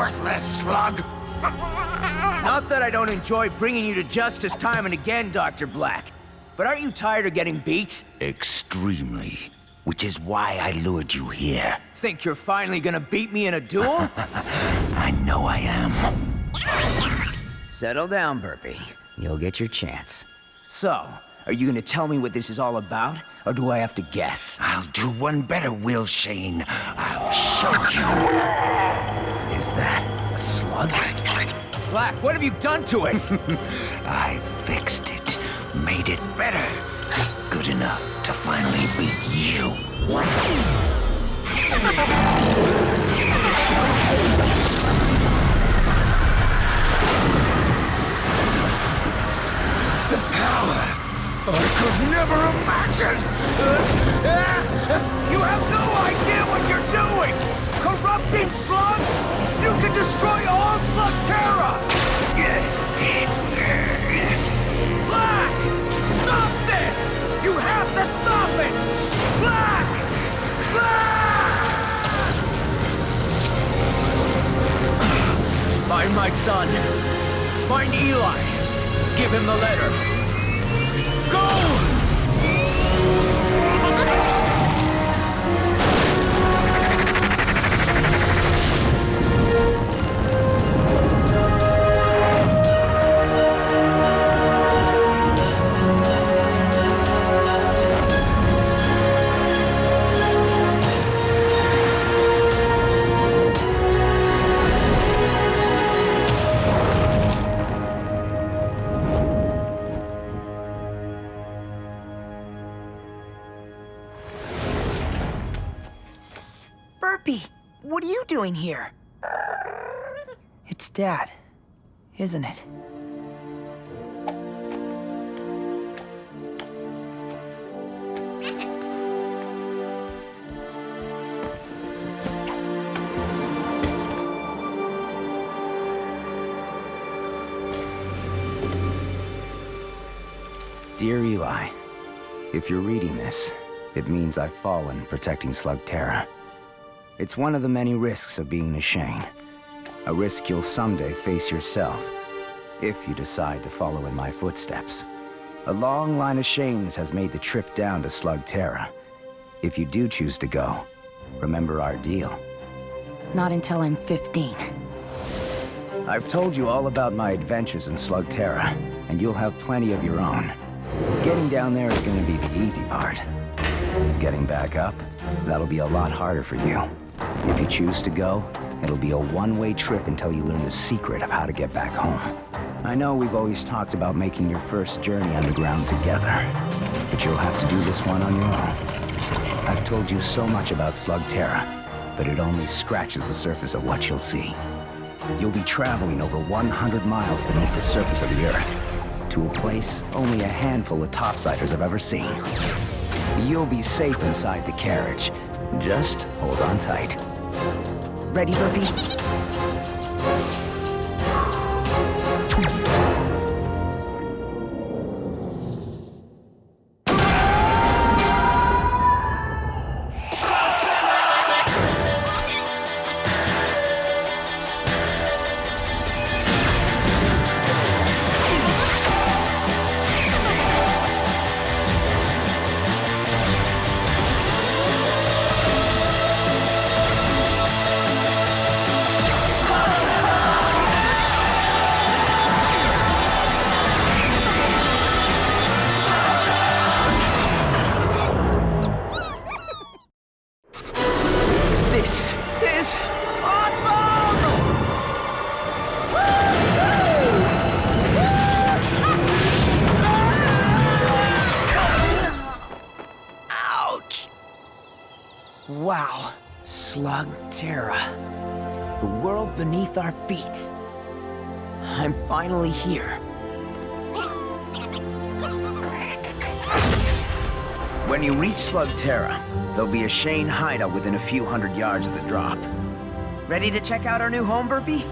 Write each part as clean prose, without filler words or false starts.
worthless slug! Not that I don't enjoy bringing you to justice time and again, Dr. Blakk. But aren't you tired of getting beat? Extremely. Which is why I lured you here. Think you're finally gonna beat me in a duel? I know I am. Settle down, Burpee. You'll get your chance. So, are you gonna tell me what this is all about? Or do I have to guess? I'll do one better, Eli Shane. I'll show you. Is that a slug? Blakk, what have you done to it? I fixed it. Made it better. Good enough to finally beat you. The power I could never imagine! You have no idea what you're doing! Corrupting slugs? You can destroy all Slugterra! Blakk! Stop this! You have to stop it! Blakk! Blakk! Find my son. Find Eli. Give him the letter. Go! Burpee, what are you doing here? It's Dad, isn't it? Dear Eli, if you're reading this, it means I've fallen protecting Slugterra. It's one of the many risks of being a Shane. A risk you'll someday face yourself, if you decide to follow in my footsteps. A long line of Shanes has made the trip down to Slugterra. If you do choose to go, remember our deal. Not until I'm 15. I've told you all about my adventures in Slugterra, and you'll have plenty of your own. Getting down there is gonna be the easy part. Getting back up, that'll be a lot harder for you. If you choose to go, it'll be a one-way trip until you learn the secret of how to get back home. I know we've always talked about making your first journey underground together, but you'll have to do this one on your own. I've told you so much about Slugterra, but it only scratches the surface of what you'll see. You'll be traveling over 100 miles beneath the surface of the Earth, to a place only a handful of topsiders have ever seen. You'll be safe inside the carriage. Just hold on tight. Ready, Burpee? Wow, Slugterra. The world beneath our feet. I'm finally here. When you reach Slugterra, there'll be a Shane hideout within a few hundred yards of the drop. Ready to check out our new home, Burpee?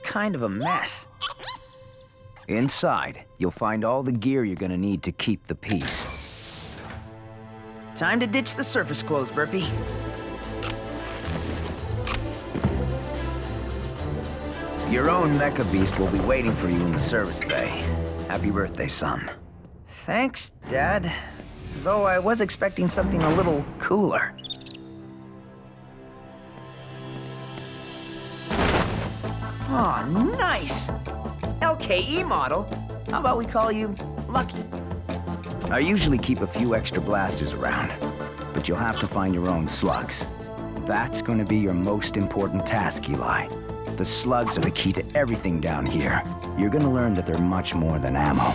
Kind of a mess. Inside, you'll find all the gear you're gonna need to keep the peace. Time to ditch the surface clothes, Burpee. Your own mecha beast will be waiting for you in the service bay. Happy birthday, son. Thanks, Dad. Though I was expecting something a little cooler. Oh, nice! LKE model. How about we call you Lucky? I usually keep a few extra blasters around, but you'll have to find your own slugs. That's going to be your most important task, Eli. The slugs are the key to everything down here. You're going to learn that they're much more than ammo.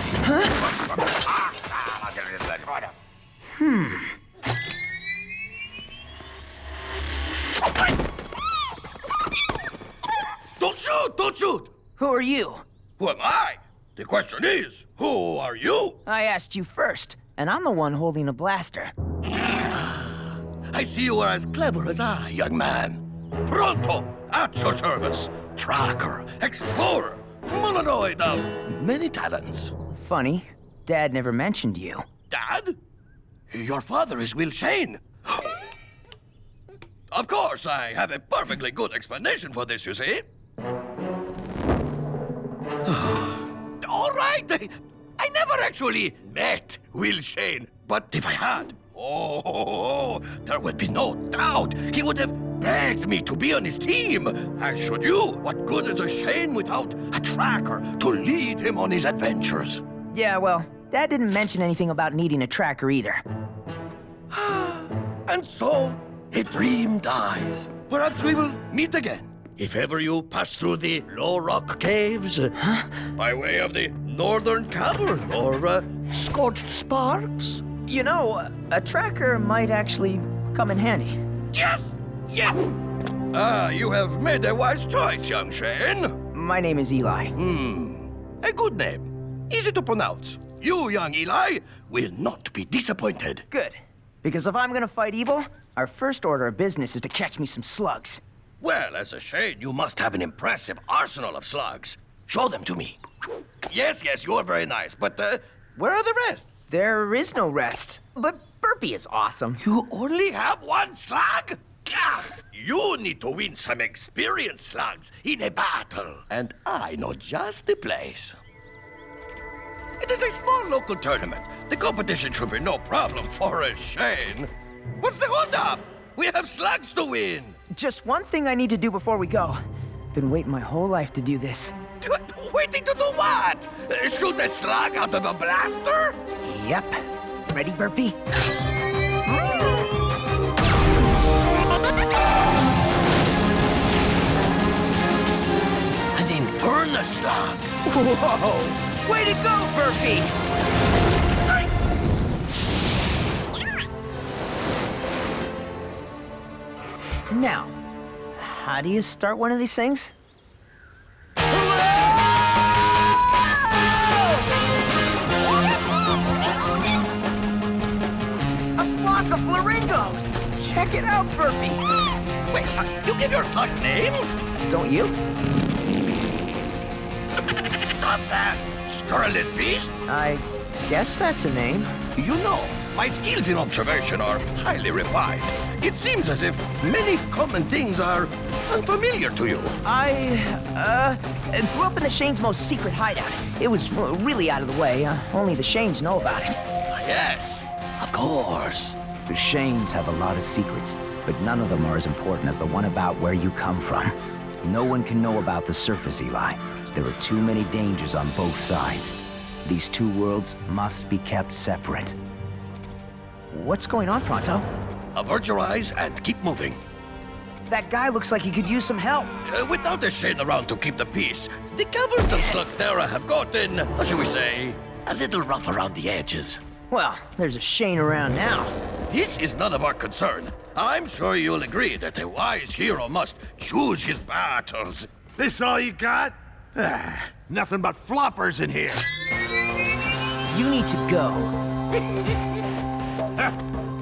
Don't shoot! Don't shoot! Who are you? Who am I? The question is, who are you? I asked you first, and I'm the one holding a blaster. I see you are as clever as I, young man. Pronto, at your service. Tracker, explorer, humanoid of many talents. Funny, Dad never mentioned you. Dad? Your father is Will Shane. Of course, I have a perfectly good explanation for this, you see. All right, I never actually met Will Shane, but if I had, there would be no doubt he would have begged me to be on his team. As should you. What good is a Shane without a tracker to lead him on his adventures? Yeah, well, Dad didn't mention anything about needing a tracker either. And so, a dream dies. Perhaps we will meet again. If ever you pass through the low rock caves, by way of the northern cavern or scorched sparks. You know, a tracker might actually come in handy. Yes! Yes! You have made a wise choice, young Shane. My name is Eli. A good name. Easy to pronounce. You, young Eli, will not be disappointed. Good. Because if I'm gonna fight evil, our first order of business is to catch me some slugs. Well, as a Shane, you must have an impressive arsenal of slugs. Show them to me. Yes, you are very nice, but where are the rest? There is no rest. But Burpee is awesome. You only have one slug? Gah! You need to win some experienced slugs in a battle. And I know just the place. It is a small local tournament. The competition should be no problem for a Shane. What's the holdup? We have slugs to win. Just one thing I need to do before we go. Been waiting my whole life to do this. Waiting to do what? Shoot a slug out of a blaster? Yep. Ready, Burpee? An infernal slug. Whoa! Way to go, Burpee! Now, how do you start one of these things? A flamingos! Check it out, Burpee! Wait, you give your slugs names? Don't you? Stop that! Scurrilous beast! I guess that's a name. You know, my skills in observation are highly refined. It seems as if many common things are unfamiliar to you. I grew up in the Shane's most secret hideout. It was really out of the way. Only the Shanes know about it. Yes, of course. The Shanes have a lot of secrets, but none of them are as important as the one about where you come from. No one can know about the surface, Eli. There are too many dangers on both sides. These two worlds must be kept separate. What's going on, Pronto? Avert your eyes and keep moving. That guy looks like he could use some help. Without a Shane around to keep the peace, the caverns of Slugterra have gotten, how shall we say, a little rough around the edges. Well, there's a Shane around now. This is none of our concern. I'm sure you'll agree that a wise hero must choose his battles. This all you got? Nothing but floppers in here. You need to go.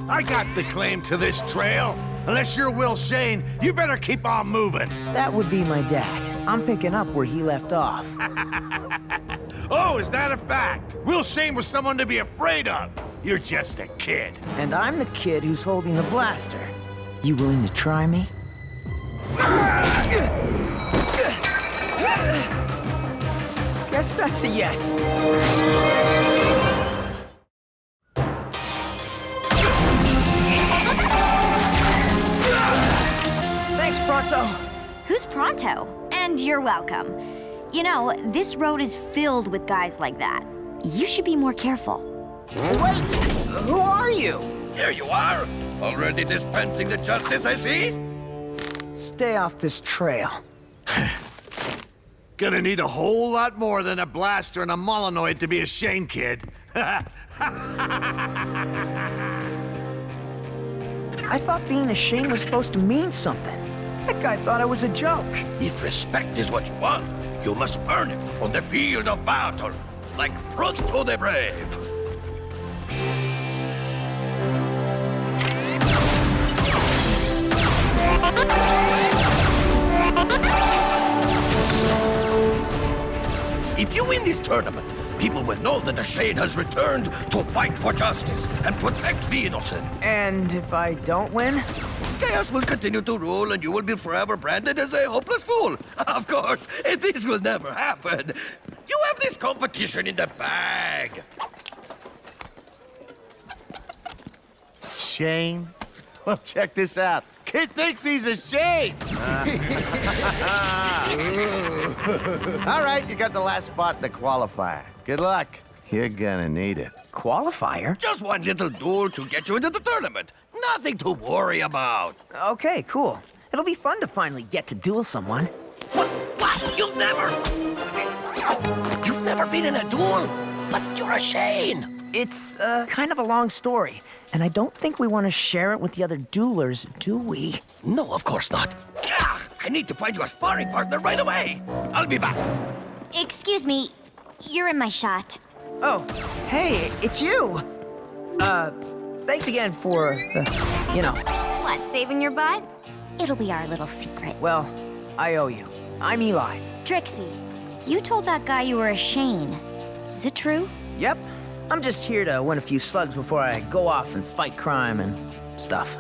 I got the claim to this trail. Unless you're Will Shane, you better keep on moving. That would be my dad. I'm picking up where he left off. Oh, is that a fact? Will Shane was someone to be afraid of. You're just a kid. And I'm the kid who's holding the blaster. You willing to try me? Guess that's a yes. Thanks, Pronto. Who's Pronto? And you're welcome. You know, this road is filled with guys like that. You should be more careful. Wait! Who are you? Here you are, already dispensing the justice I see. Stay off this trail. Gonna need a whole lot more than a blaster and a Molinoid to be a Shane kid. I thought being a Shane was supposed to mean something. That guy thought I was a joke. If respect is what you want, you must earn it on the field of battle, like fruits to the brave. If you win this tournament, people will know that the Shane has returned to fight for justice and protect the innocent. And if I don't win? Chaos will continue to rule and you will be forever branded as a hopeless fool. Of course, this will never happen. You have this competition in the bag. Shane? Well, check this out. Kid thinks he's a Shane. All right, you got the last spot in the qualifier. Good luck. You're gonna need it. Qualifier? Just one little duel to get you into the tournament. Nothing to worry about. Okay, cool. It'll be fun to finally get to duel someone. What? You've never been in a duel? But you're a Shane. It's, kind of a long story, and I don't think we want to share it with the other duelers, do we? No, of course not. Gah! I need to find you a sparring partner right away. I'll be back. Excuse me, you're in my shot. Oh, hey, it's you! Thanks again for, you know. What, saving your butt? It'll be our little secret. Well, I owe you. I'm Eli. Trixie, you told that guy you were a Shane. Is it true? Yep. I'm just here to win a few slugs before I go off and fight crime and stuff.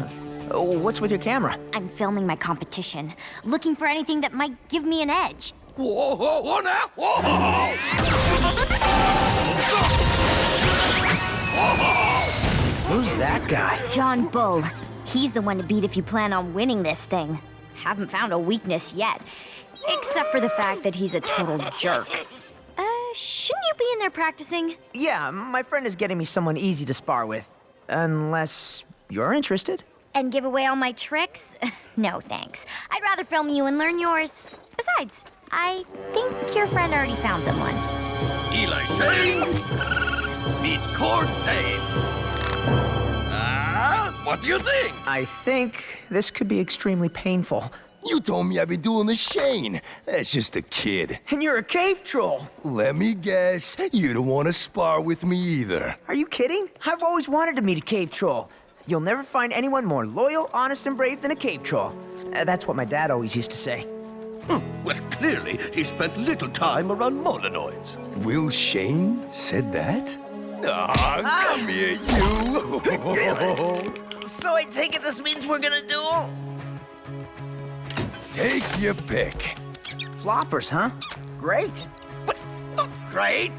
Oh, what's with your camera? I'm filming my competition, looking for anything that might give me an edge. Whoa, whoa, whoa, now! Whoa! Who's that guy? John Bull. He's the one to beat if you plan on winning this thing. Haven't found a weakness yet, except for the fact that he's a total jerk. Shouldn't you be in there practicing? Yeah, my friend is getting me someone easy to spar with. Unless you're interested. And give away all my tricks? No, thanks. I'd rather film you and learn yours. Besides, I think your friend already found someone. Eli Shane, meet Cord Zane. What do you think? I think this could be extremely painful. You told me I'd be doing the Shane. That's just a kid. And you're a cave troll. Let me guess, you don't want to spar with me either. Are you kidding? I've always wanted to meet a cave troll. You'll never find anyone more loyal, honest, and brave than a cave troll. That's what my dad always used to say. Well, clearly, he spent little time around Molinoids. Will Shane said that? Come here, you. So I take it this means we're gonna duel? Take your pick. Floppers, huh? Great. But not great.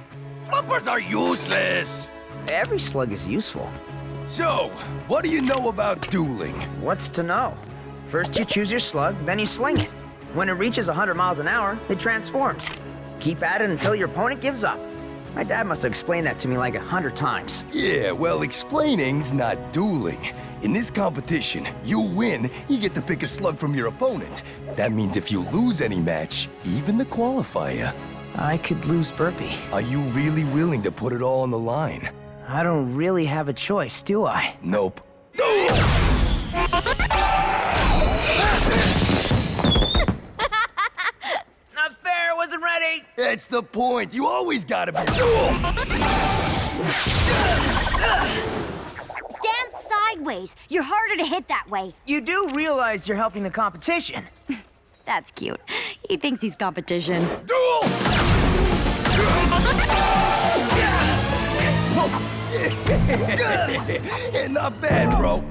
Floppers are useless. Every slug is useful. So, what do you know about dueling? What's to know? First you choose your slug, then you sling it. When it reaches 100 miles an hour, it transforms. Keep at it until your opponent gives up. My dad must have explained that to me like 100 times. Yeah, well, explaining's not dueling. In this competition, you win, you get to pick a slug from your opponent. That means if you lose any match, even the qualifier. I could lose Burpee. Are you really willing to put it all on the line? I don't really have a choice, do I? Nope. Not fair, wasn't ready. That's the point. You always gotta be. Stand sideways. You're harder to hit that way. You do realize you're helping the competition. That's cute. He thinks he's competition. Duel! Not bad, bro.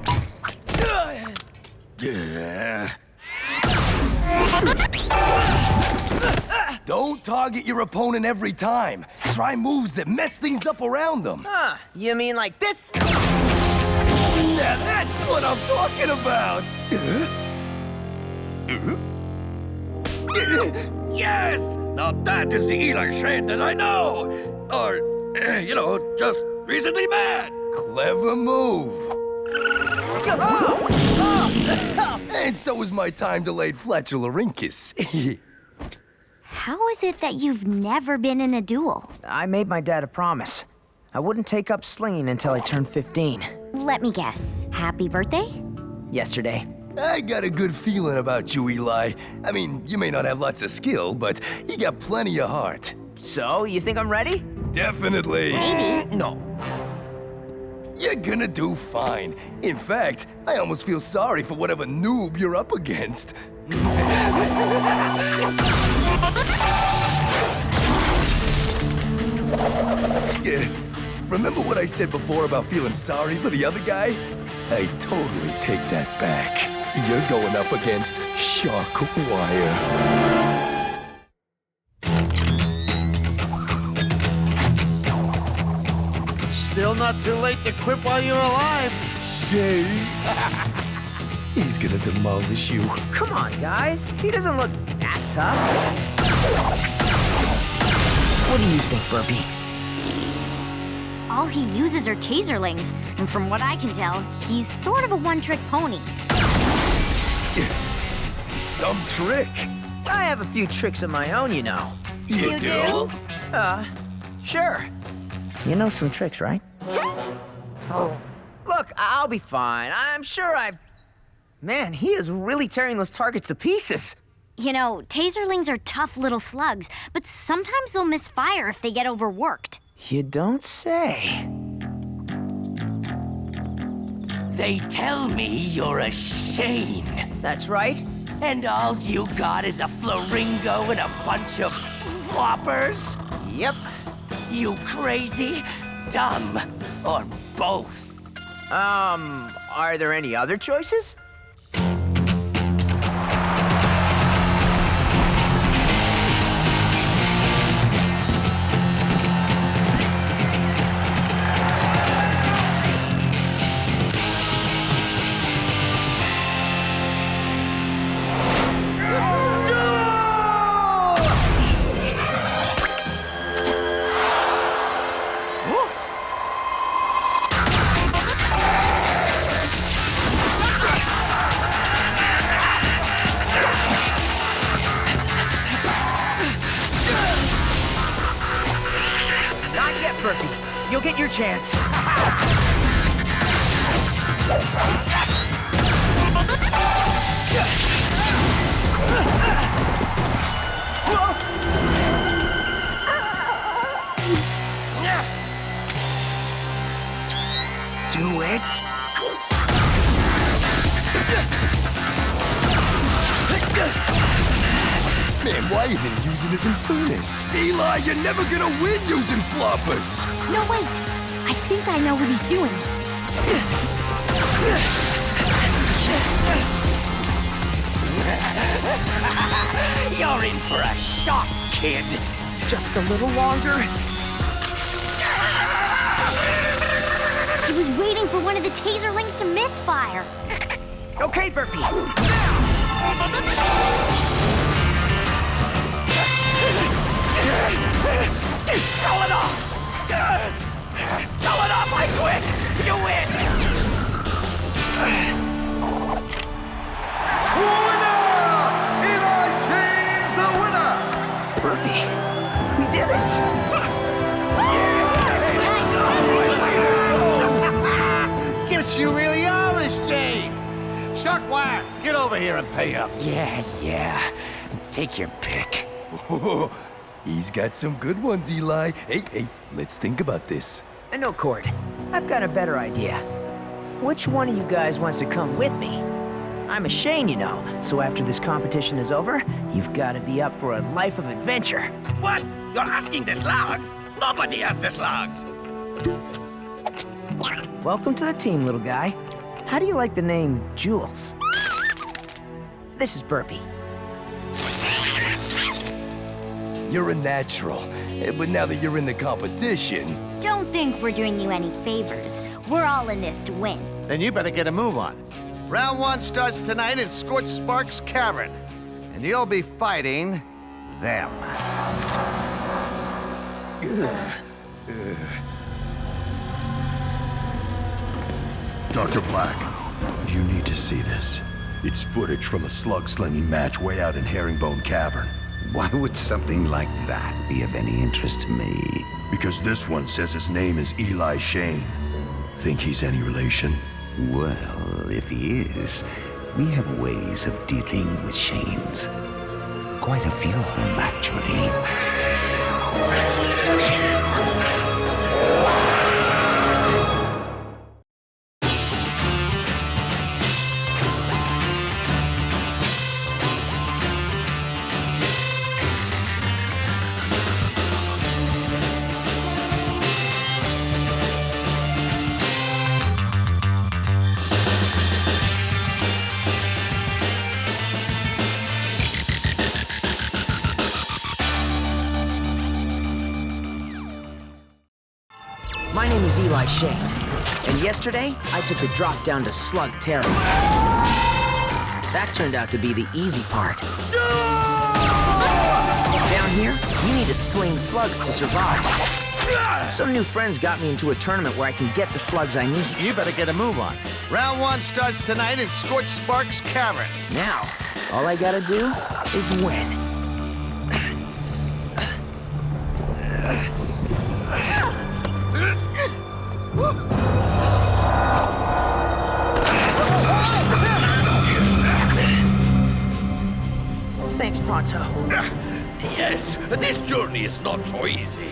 Don't target your opponent every time. Try moves that mess things up around them. Huh, you mean like this? Yeah, that's what I'm talking about. Yes! Now that is the Eli Shane that I know! Or, just recently met! Clever move. And so is my time-delayed flatularincus. How is it that you've never been in a duel? I made my dad a promise. I wouldn't take up slinging until I turned 15. Let me guess. Happy birthday? Yesterday. I got a good feeling about you, Eli. I mean, you may not have lots of skill, but you got plenty of heart. So, you think I'm ready? Definitely. Maybe. No. You're gonna do fine. In fact, I almost feel sorry for whatever noob you're up against. Yeah. Remember what I said before about feeling sorry for the other guy? I totally take that back. You're going up against shark wire. Still not too late to quit while you're alive. Shane. He's gonna demolish you. Come on, guys. He doesn't look that tough. What do you think, Burpee? All he uses are taserlings, and from what I can tell, he's sort of a one-trick pony. Some trick. I have a few tricks of my own, you know. You do? Sure. You know some tricks, right? Look, I'll be fine. I'm sure Man, he is really tearing those targets to pieces. You know, taserlings are tough little slugs, but sometimes they'll misfire if they get overworked. You don't say. They tell me you're a Shane. That's right. And all's you got is a flaringo and a bunch of floppers? Yep. You crazy, dumb, or both? Are there any other choices? You'll get your chance. Do it. Man, why isn't he using his Infernus? Eli, you're never gonna win using floppers! No, wait. I think I know what he's doing. You're in for a shock, kid. Just a little longer. He was waiting for one of the taserlings to misfire. Okay, Burpee. Throw it off! Throw it off, I quit! You win! Winner! Eli Shane's the winner! Burpee, we did it! Guess you really are a Shane. Shockwire, get over here and pay up. Yeah. Take your pick. He's got some good ones, Eli. Hey, let's think about this. No, Cord. I've got a better idea. Which one of you guys wants to come with me? I'm a Shane, you know, so after this competition is over, you've got to be up for a life of adventure. What? You're asking the slugs? Nobody has the slugs. Welcome to the team, little guy. How do you like the name Jules? This is Burpee. You're a natural, but now that you're in the competition... Don't think we're doing you any favors. We're all in this to win. Then you better get a move on. Round 1 starts tonight in Scorched Spark's cavern. And you'll be fighting them. Dr. Blakk, you need to see this. It's footage from a slug-slinging match way out in Herringbone Cavern. Why would something like that be of any interest to me? Because this one says his name is Eli Shane. Think he's any relation? Well, if he is, we have ways of dealing with Shanes. Quite a few of them, actually. My name is Eli Shane, and yesterday I took the drop down to Slugterra. That turned out to be the easy part. Down here, you need to sling slugs to survive. Some new friends got me into a tournament where I can get the slugs I need. You better get a move on. Round 1 starts tonight in Scorched Spark's cavern. Now, all I gotta do is win. Thanks, Pronto. Yes, this journey is not so easy.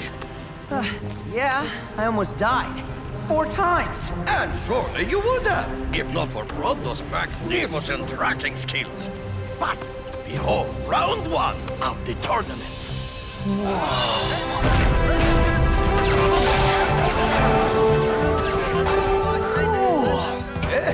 Yeah, I almost died. 4 times. And surely you would have, if not for Pronto's magnificent tracking skills. But behold, round 1 of the tournament.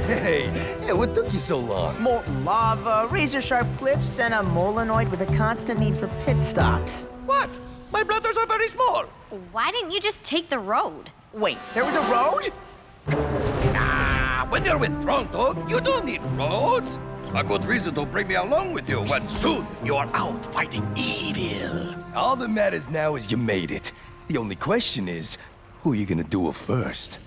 Hey, what took you so long? Molten lava, razor-sharp cliffs, and a molenoid with a constant need for pit stops. What? My bladders are very small. Why didn't you just take the road? Wait, there was a road? When you're with Pronto, you don't need roads. A good reason to bring me along with you when soon you are out fighting evil. All that matters now is you made it. The only question is, who are you gonna duel first?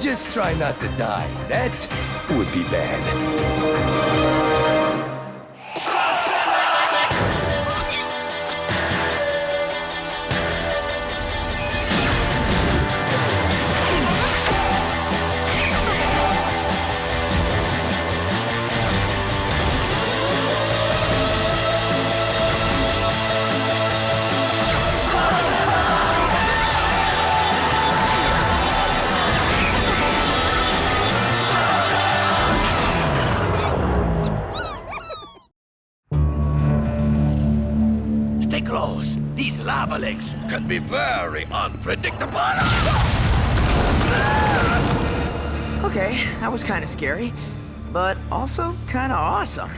Just try not to die. That would be bad. Stay close. These lava lakes can be very unpredictable. Okay, that was kind of scary, but also kind of awesome.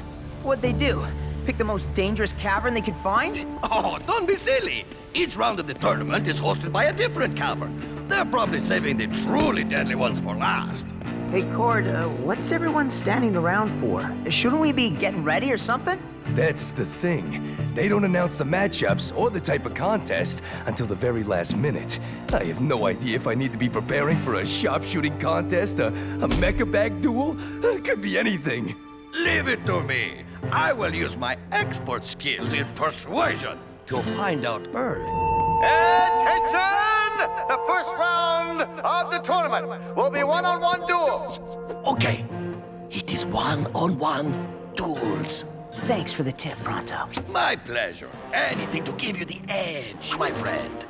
What'd they do? Pick the most dangerous cavern they could find? Oh, don't be silly. Each round of the tournament is hosted by a different cavern. They're probably saving the truly deadly ones for last. Hey, Cord, what's everyone standing around for? Shouldn't we be getting ready or something? That's the thing. They don't announce the matchups or the type of contest until the very last minute. I have no idea if I need to be preparing for a sharpshooting contest, a mecha bag duel. It could be anything. Leave it to me. I will use my expert skills in persuasion to find out early. Attention! The first round of the tournament will be one-on-one duels. Okay, it is one-on-one duels. Thanks for the tip, Pronto. My pleasure. Anything to give you the edge, my friend.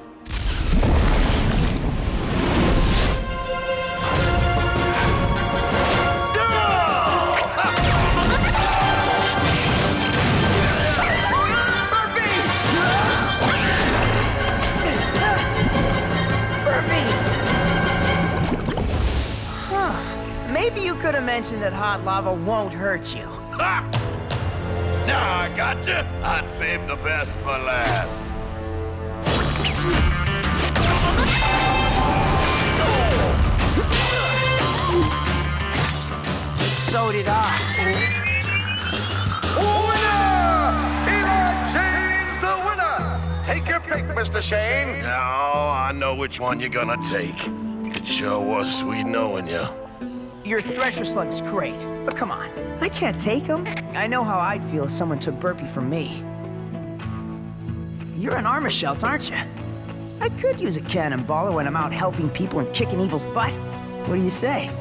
should have mentioned that hot lava won't hurt you. Ha! Now I gotcha. I saved the best for last. So did I. Winner! Eli Shane's the winner! Take your pick, Mr. Shane. Oh, I know which one you're gonna take. It sure was sweet knowing you. Your Thresher Slug's great, but come on. I can't take him. I know how I'd feel if someone took Burpee from me. You're an armor shelt, aren't you? I could use a cannonballer when I'm out helping people and kicking evil's butt. What do you say?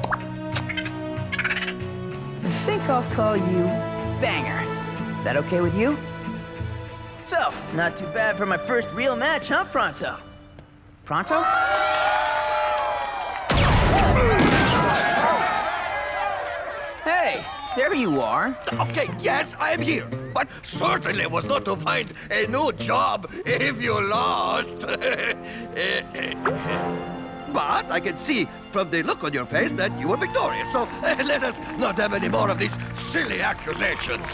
I think I'll call you Banger. That okay with you? So, not too bad for my first real match, huh, Pronto? Pronto? Hey, there you are. Okay, yes, I am here. But certainly was not to find a new job if you lost. But I can see from the look on your face that you were victorious. So let us not have any more of these silly accusations.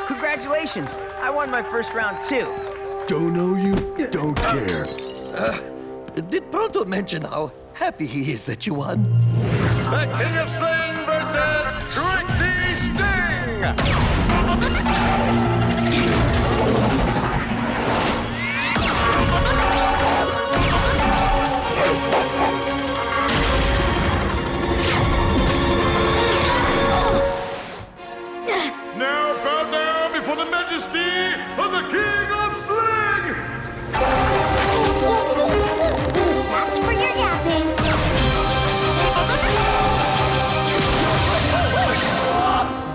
Congratulations, I won my first round too. Don't know you, don't care. Did Pronto mention how happy he is that you won? The King of Sling versus Trixie Sting! Now bow down before the majesty of the King of Sling! That's for your yapping.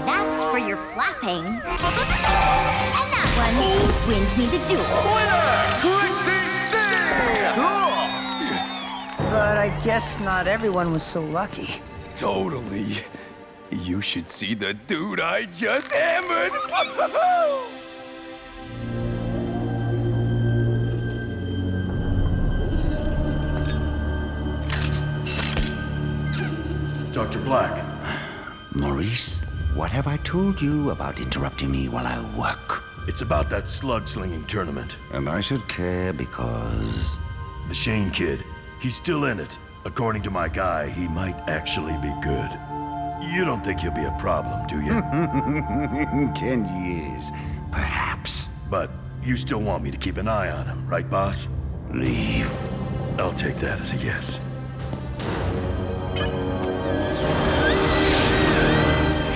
That's for your flapping. And that one wins me the duel. Trixie Sting! Cool! But I guess not everyone was so lucky. Totally. You should see the dude I just hammered. Dr. Blakk. Maurice, what have I told you about interrupting me while I work? It's about that slug-slinging tournament. And I should care because... The Shane kid, he's still in it. According to my guy, he might actually be good. You don't think he'll be a problem, do you? In 10 years, perhaps. But you still want me to keep an eye on him, right, boss? Leave. I'll take that as a yes.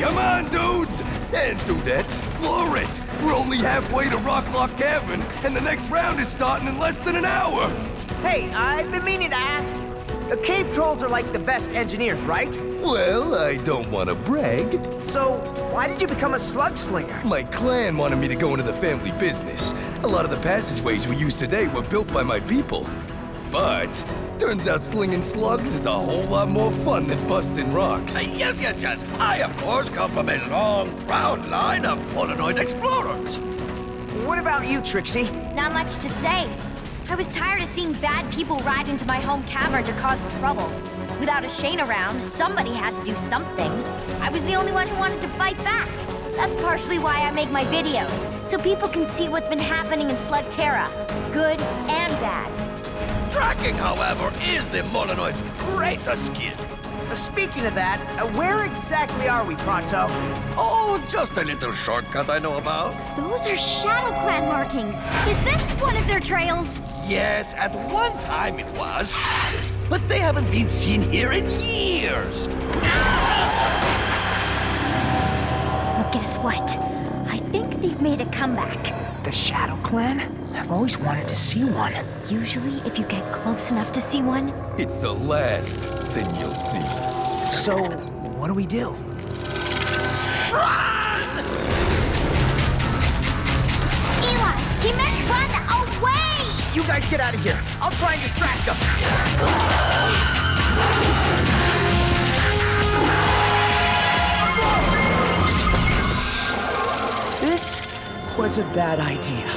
Come on, dudes! And do that. Floor it! We're only halfway to Rocklock Cavern, and the next round is starting in less than an hour! Hey, I've been meaning to ask you. The cave trolls are like the best engineers, right? Well, I don't want to brag. So, why did you become a slug slinger? My clan wanted me to go into the family business. A lot of the passageways we use today were built by my people. But, turns out slinging slugs is a whole lot more fun than busting rocks. Yes. I, of course, come from a long, proud line of Polonoid explorers. What about you, Trixie? Not much to say. I was tired of seeing bad people ride into my home cavern to cause trouble. Without a Shane around, somebody had to do something. I was the only one who wanted to fight back. That's partially why I make my videos, so people can see what's been happening in Slugterra, good and bad. Tracking, however, is the Molonoid's greatest skill. Speaking of that, where exactly are we, Pronto? Oh, just a little shortcut I know about. Those are Shadow Clan markings. Is this one of their trails? Yes, at one time it was, but they haven't been seen here in years. Well, guess what? I think they've made a comeback. The Shadow Clan? I've always wanted to see one. Usually, if you get close enough to see one, It's the last thing you'll see. So, what do we do? Eli, he meant run! guys get out of here. I'll try and distract them. This was a bad idea.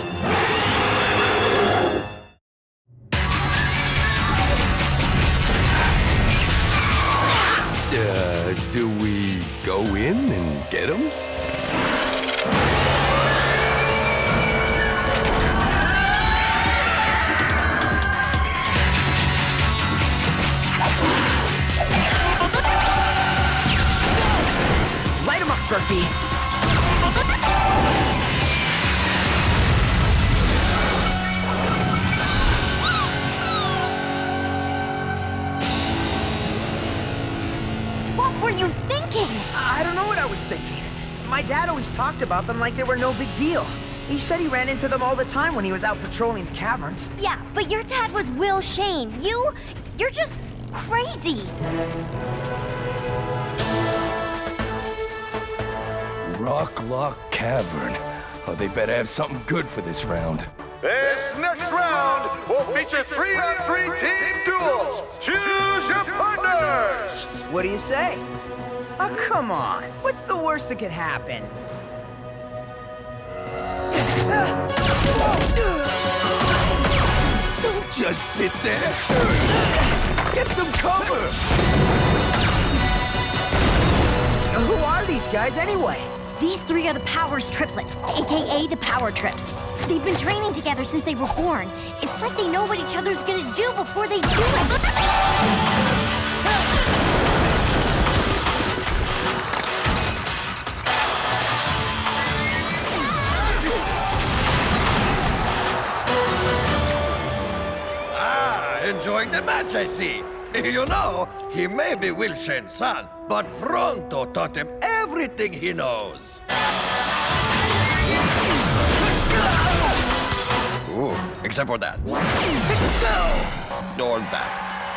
Do we go in and get him? Light him up, Berkey. What were you thinking? I don't know what I was thinking. My dad always talked about them like they were no big deal. He said he ran into them all the time when he was out patrolling the caverns. Yeah, but your dad was Will Shane. You're just crazy. Rocklock Cavern. Oh, they better have something good for this round. This next round will feature 3-on-3 team duels. Choose your partners. What do you say? Oh, come on. What's the worst that could happen? Don't just sit there. Get some cover. Who are these guys anyway? These three are the Powers triplets, aka the Power Trips. They've been training together since they were born. It's like they know what each other's gonna do before they do it. Enjoying the match, I see. You know, he may be Will Shane's son, but Pronto taught him everything he knows. Ooh, except for that. Or that.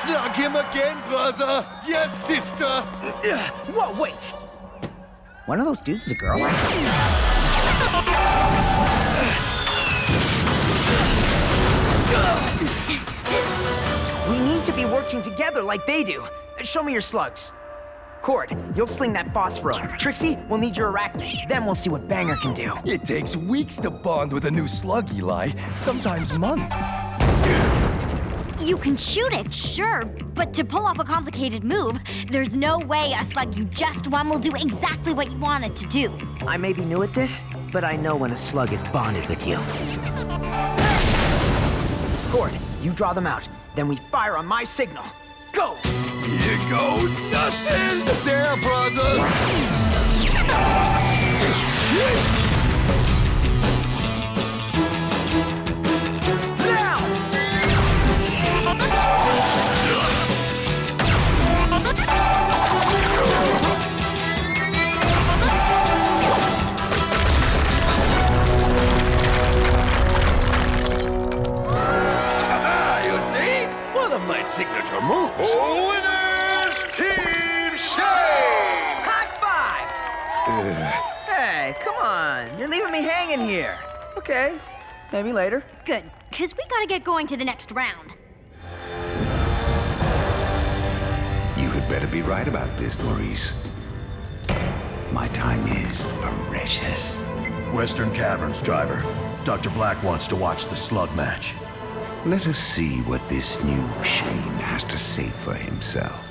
Slug him again, brother. Yes, sister. Whoa, wait. One of those dudes is a girl? We need to be working together like they do. Show me your slugs. Cord, you'll sling that phosphor. Trixie, we'll need your arachnid. Then we'll see what Banger can do. It takes weeks to bond with a new slug, Eli. Sometimes months. You can shoot it, sure, but to pull off a complicated move, there's no way a slug you just won will do exactly what you want it to do. I may be new at this, but I know when a slug is bonded with you. Cord, you draw them out. Then we fire on my signal. Go! Here goes nothing! There, brothers! Now! My signature moves. Winners, Team Shane! High five! Hey, come on. You're leaving me hanging here. Okay, maybe later. Good, because we gotta get going to the next round. You had better be right about this, Maurice. My time is precious. Western Caverns, driver. Dr. Blakk wants to watch the slug match. Let us see what this new Shane has to say for himself.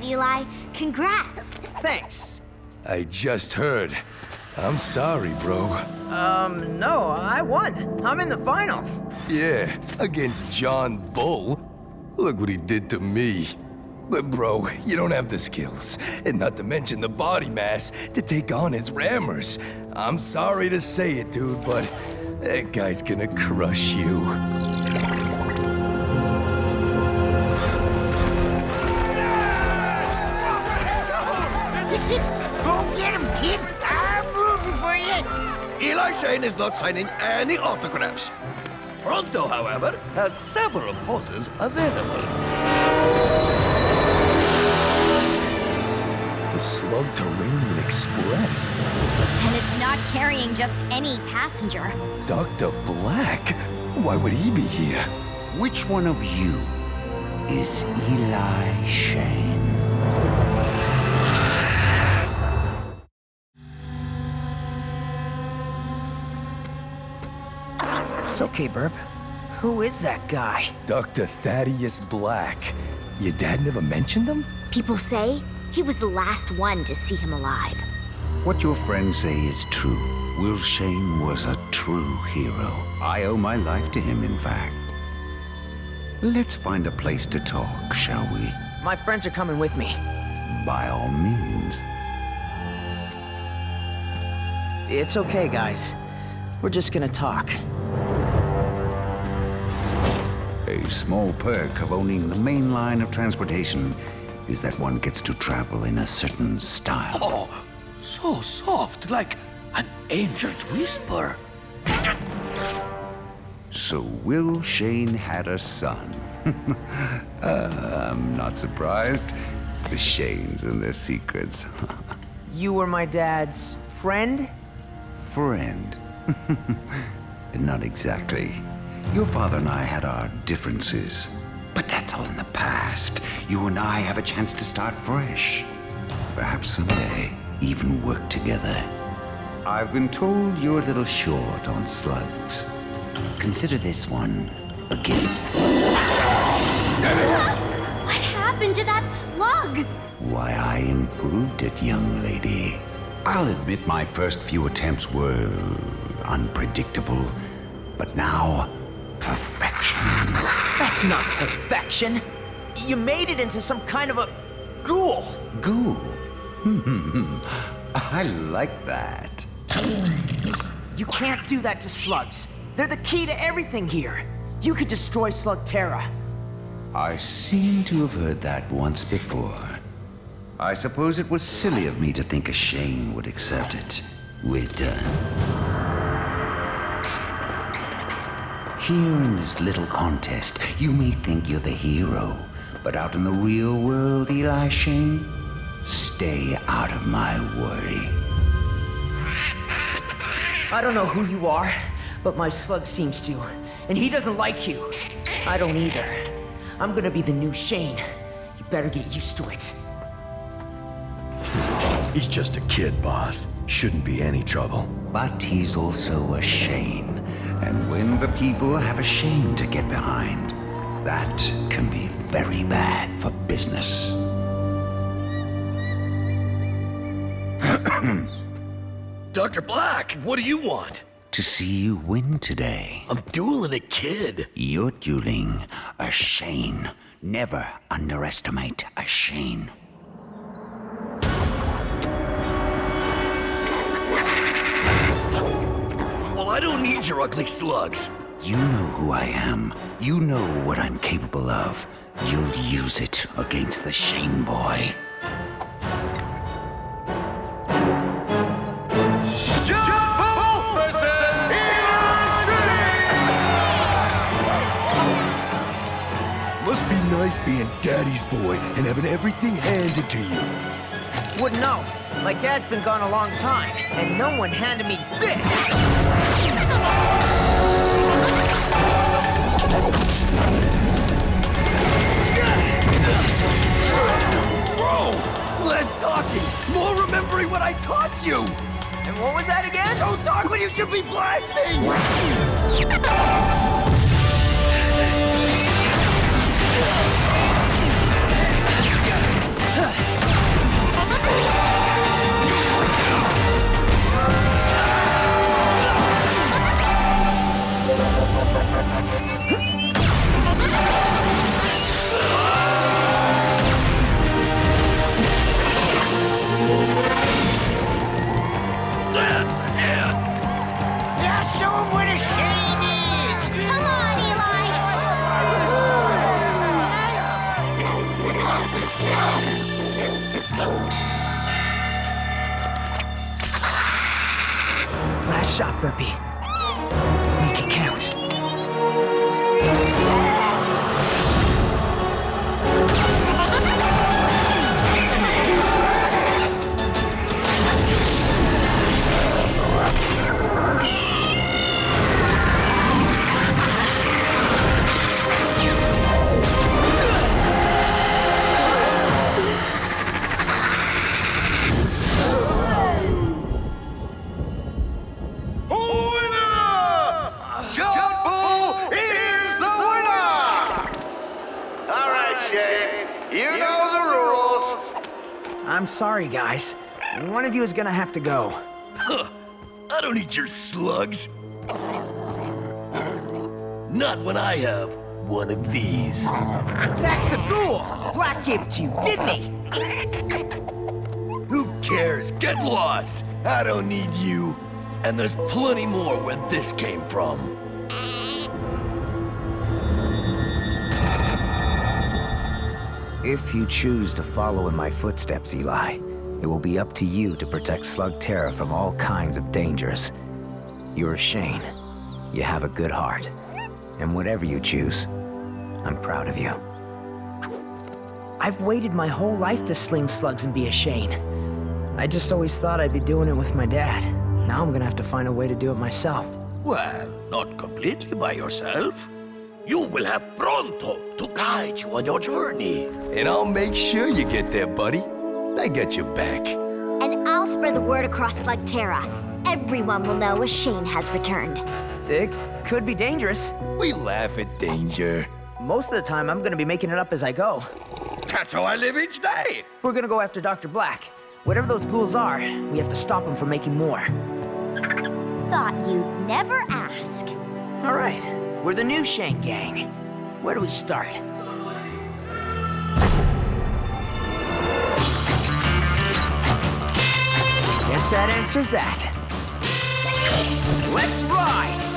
Eli. Congrats. Thanks. I just heard. I'm sorry, bro. No, I won. I'm in the finals. Yeah, against John Bull. Look what he did to me. But bro, you don't have the skills, and not to mention the body mass, to take on his rammers. I'm sorry to say it, dude, but that guy's gonna crush you. Go get him, kid! I'm rooting for you! Eli Shane is not signing any autographs. Pronto, however, has several poses available. The Slugterra Express? And it's not carrying just any passenger. Dr. Blakk? Why would he be here? Which one of you is Eli Shane? It's okay, Burp. Who is that guy? Dr. Thaddeus Blakk. Your dad never mentioned him? People say he was the last one to see him alive. What your friends say is true. Will Shane was a true hero. I owe my life to him, in fact. Let's find a place to talk, shall we? My friends are coming with me. By all means. It's okay, guys. We're just gonna talk. A small perk of owning the main line of transportation is that one gets to travel in a certain style. Oh, so soft, like an angel's whisper. So Will Shane had a son. I'm not surprised. The Shanes and their secrets. You were my dad's friend? Friend. Not exactly. Your father and I had our differences. But that's all in the past. You and I have a chance to start fresh. Perhaps someday, even work together. I've been told you're a little short on slugs. Consider this one a gift. What happened to that slug? Why, I improved it, young lady. I'll admit my first few attempts were unpredictable, but now, perfection. That's not perfection. You made it into some kind of a ghoul. Ghoul? I like that. You can't do that to slugs. They're the key to everything here. You could destroy Slugterra. I seem to have heard that once before. I suppose it was silly of me to think a Shane would accept it. We're done. Here in this little contest, you may think you're the hero, but out in the real world, Eli Shane, stay out of my way. I don't know who you are, but my slug seems to. And he doesn't like you. I don't either. I'm gonna be the new Shane. You better get used to it. He's just a kid, boss. Shouldn't be any trouble. But he's also a Shane. And when the people have a Shane to get behind, that can be very bad for business. Dr. Blakk, what do you want? To see you win today. I'm dueling a kid. You're dueling a Shane. Never underestimate a Shane. Well, I don't need your ugly slugs. You know who I am. You know what I'm capable of. You'll use it against the Shane boy. Must be nice being daddy's boy and having everything handed to you. Wouldn't know. My dad's been gone a long time, and no one handed me this! Bro, less talking, more remembering what I taught you. And what was that again? Don't talk when you should be blasting. Burpee. Make it count. I'm sorry, guys. One of you is gonna have to go. Huh. I don't need your slugs. Not when I have one of these. That's the ghoul! Blakk gave it to you, didn't he? Who cares? Get lost! I don't need you. And there's plenty more where this came from. If you choose to follow in my footsteps, Eli, it will be up to you to protect Slugterra from all kinds of dangers. You're Shane. You have a good heart. And whatever you choose, I'm proud of you. I've waited my whole life to sling slugs and be a Shane. I just always thought I'd be doing it with my dad. Now I'm gonna have to find a way to do it myself. Well, not completely by yourself. You will have Pronto to guide you on your journey. And I'll make sure you get there, buddy. I got your back. And I'll spread the word across Slugterra. Everyone will know a Shane has returned. It could be dangerous. We laugh at danger. Most of the time, I'm gonna be making it up as I go. That's how I live each day. We're gonna go after Dr. Blakk. Whatever those ghouls are, we have to stop them from making more. Thought you'd never ask. All right, we're the new Shane gang. Where do we start? Guess that answers that. Let's ride!